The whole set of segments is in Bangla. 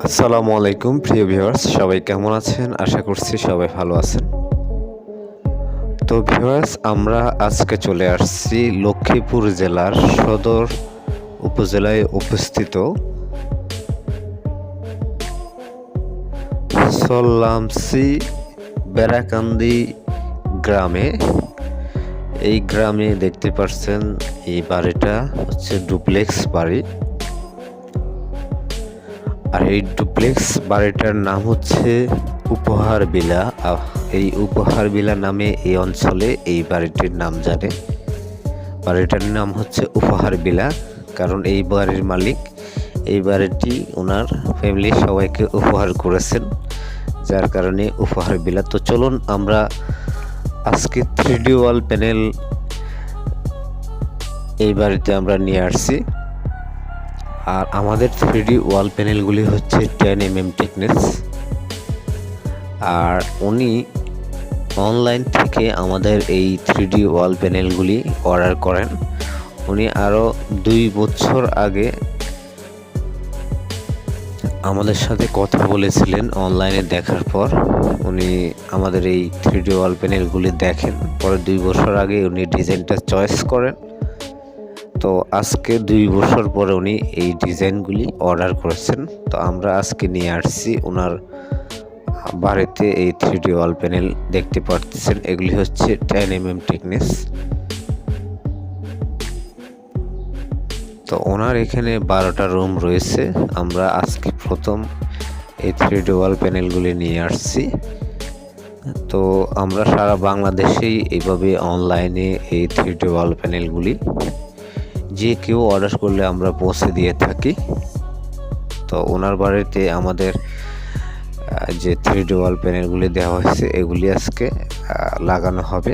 আসসালামু আলাইকুম প্রিয় ভিউয়ার্স, সবাই কেমন আছেন? আশা করছি সবাই ভালো আছেন। তো ভিউয়ার্স, আমরা আজকে চলে আসছি লক্ষ্মীপুর জেলার সদর উপজেলায় অবস্থিত সল্লামসি বেড়াকান্দি গ্রামে। এই গ্রামে দেখতে পাচ্ছেন এই বাড়িটা হচ্ছে ডুপ্লেক্স বাড়ি। আর এই ডুপ্লেক্স বাড়িটার নাম হচ্ছে উপহার বিলা। এই উপহার বিলা নামে এই অঞ্চলে এই বাড়িটির নাম জানে। বাড়িটার নাম হচ্ছে উপহার বিলা, কারণ এই বাড়ির মালিক এই বাড়িটি ওনার ফ্যামিলি সবাইকে উপহার করেছেন, যার কারণে উপহার বিলা। তো চলুন আমরা আজকে 3D ওয়াল প্যানেল এই বাড়িতে আমরা নিয়ে আসছি। আর আমাদের 3D ওয়াল প্যানেলগুলি হচ্ছে 10mm টেকনেস। আর উনি অনলাইন থেকে আমাদের এই 3D ওয়াল প্যানেলগুলি অর্ডার করেন। উনি আরও 2 বছর আগে আমাদের সাথে কথা বলেছিলেন। অনলাইনে দেখার পর উনি আমাদের এই 3D ওয়াল প্যানেলগুলি দেখেন, পরে 2 বছর আগে উনি ডিজাইনটা চয়েস করেন। তো আজকে 2 বছর পরে উনি এই ডিজাইনগুলি অর্ডার করেছেন। তো আমরা আজকে নিয়ে আসছি ওনার বাড়িতে এই 3D ওয়াল প্যানেল। দেখতে পাচ্ছেন এগুলি হচ্ছে 10mm টেকনেস। তো ওনার এখানে 12টা রুম রয়েছে। আমরা আজকে প্রথম এই 3D ওয়াল প্যানেলগুলি নিয়ে আসছি। তো আমরা সারা বাংলাদেশেই এইভাবে অনলাইনে এই 3D ওয়াল প্যানেলগুলি যে কেউ অর্ডার করলে আমরা পৌঁছে দিয়ে থাকি। তো ওনার বাড়িতে আমাদের যে 3D ওয়াল প্যানেলগুলি দেওয়া হয়েছে এগুলি আজকে লাগানো হবে।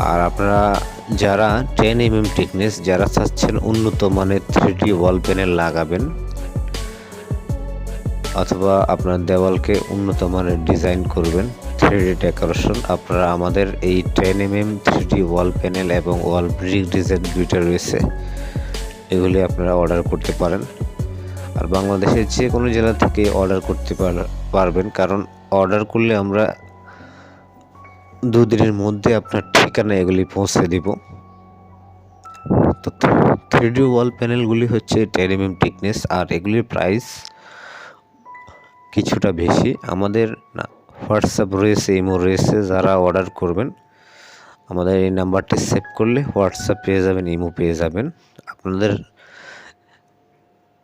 আর আপনারা যারা 10mm টেকনেস যারা চাচ্ছেন উন্নত মানের 3D ওয়াল প্যানেল লাগাবেন, অথবা আপনার দেওয়ালকে উন্নত মানের ডিজাইন করবেন, 3D ডেকোরেশন, আপনারা আমাদের এই 10mm 3D ওয়াল প্যানেল এবং ওয়াল ব্রিক ডিজাইন দুইটা রয়েছে, এগুলি আপনারা অর্ডার করতে পারেন। আর বাংলাদেশের যে কোনো জেলা থেকে অর্ডার করতে পারবেন, কারণ অর্ডার করলে আমরা 2 দিনের মধ্যে আপনার ঠিকানা এগুলি পৌঁছে দিব। তো 3D ওয়াল প্যানেলগুলি হচ্ছে 10mm টেকনেস, আর এগুলির প্রাইস কিছুটা বেশি। আমাদের হোয়াটসঅ্যাপ রয়েছে, ইমো রয়েছে, যারা অর্ডার করবেন আমাদের এই নাম্বারটি সেভ করলে হোয়াটসঅ্যাপ পেয়ে যাবেন, ইমো পেয়ে যাবেন। আপনাদের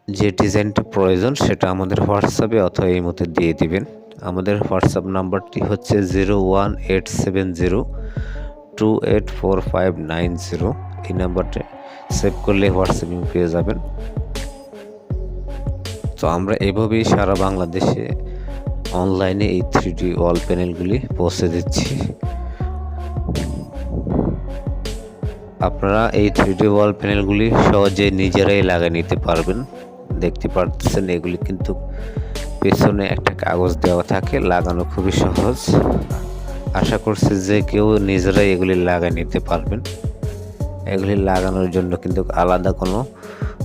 যে ডিজাইনটা প্রয়োজন সেটা আমাদের হোয়াটসঅ্যাপে অথবা ইমোতে দিয়ে দিবেন। আমাদের হোয়াটসঅ্যাপ নাম্বারটি হচ্ছে 01870284590। এই নাম্বারটি সেভ করলে হোয়াটসঅ্যাপ ইমো পেয়ে যাবেন। তো আমরা এভাবেই সারা বাংলাদেশে অনলাইনে এই 3D ওয়াল প্যানেলগুলি পৌঁছে দিচ্ছি। আপনারা এই 3D ওয়াল প্যানেলগুলি সহজে নিজেরাই লাগিয়ে নিতে পারবেন। দেখতে পাচ্ছেন এগুলি কিন্তু পেছনে একটা কাগজ দেওয়া থাকে, লাগানো খুবই সহজ। আশা করছি যে কেউ নিজেরাই এগুলি লাগিয়ে নিতে পারবেন। এগুলি লাগানোর জন্য কিন্তু আলাদা কোনো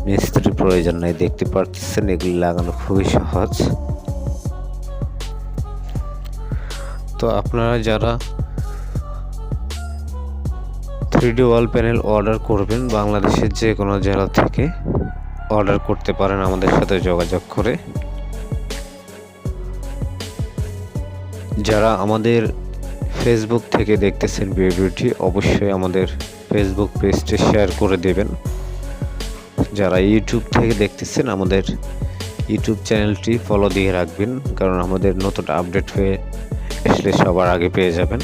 মিস্ত্রির প্রয়োজন নাই। দেখতে পাচ্ছেন এগুলি লাগানো খুবই সহজ। তো আপনারা যারা 3D ওয়াল প্যানেল অর্ডার করবেন, বাংলাদেশের যে কোনো জেলা থেকে অর্ডার করতে পারেন আমাদের সাথে যোগাযোগ করে। যারা আমাদের ফেসবুক থেকে দেখতেছেন ভিডিওটি, অবশ্যই আমাদের ফেসবুক পেজটি শেয়ার করে দেবেন। যারা ইউটিউব থেকে দেখতেছেন আমাদের ইউটিউব চ্যানেলটি ফলো দিয়ে রাখবেন, কারণ আমাদের নতুন আপডেট হয়ে আসলে সবার আগে পেয়ে যাবেন।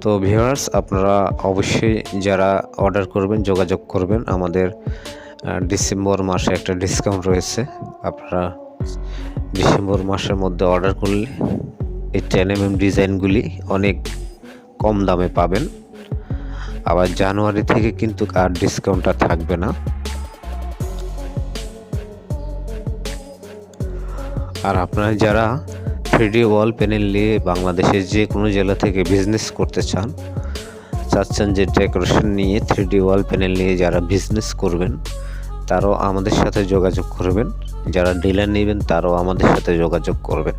তো ভিউয়ার্স, আপনারা অবশ্যই যারা অর্ডার করবেন যোগাযোগ করবেন। আমাদের ডিসেম্বর মাসে একটা ডিসকাউন্ট রয়েছে। আপনারা ডিসেম্বর মাসের মধ্যে অর্ডার করলে এই 10mm ডিজাইনগুলি অনেক কম দামে পাবেন। আবার জানুয়ারি থেকে কিন্তু আর ডিসকাউন্টটা থাকবে না। আর আপনারা যারা 3D ওয়াল প্যানেল নিয়ে বাংলাদেশের যে কোনো জেলা থেকে বিজনেস করতে চান, চাচ্ছেন যে ডেকোরেশন নিয়ে 3D ওয়াল প্যানেল নিয়ে যারা বিজনেস করবেন তারাও আমাদের সাথে যোগাযোগ করবেন, যারা ডিলার নেবেন তারাও আমাদের সাথে যোগাযোগ করবেন।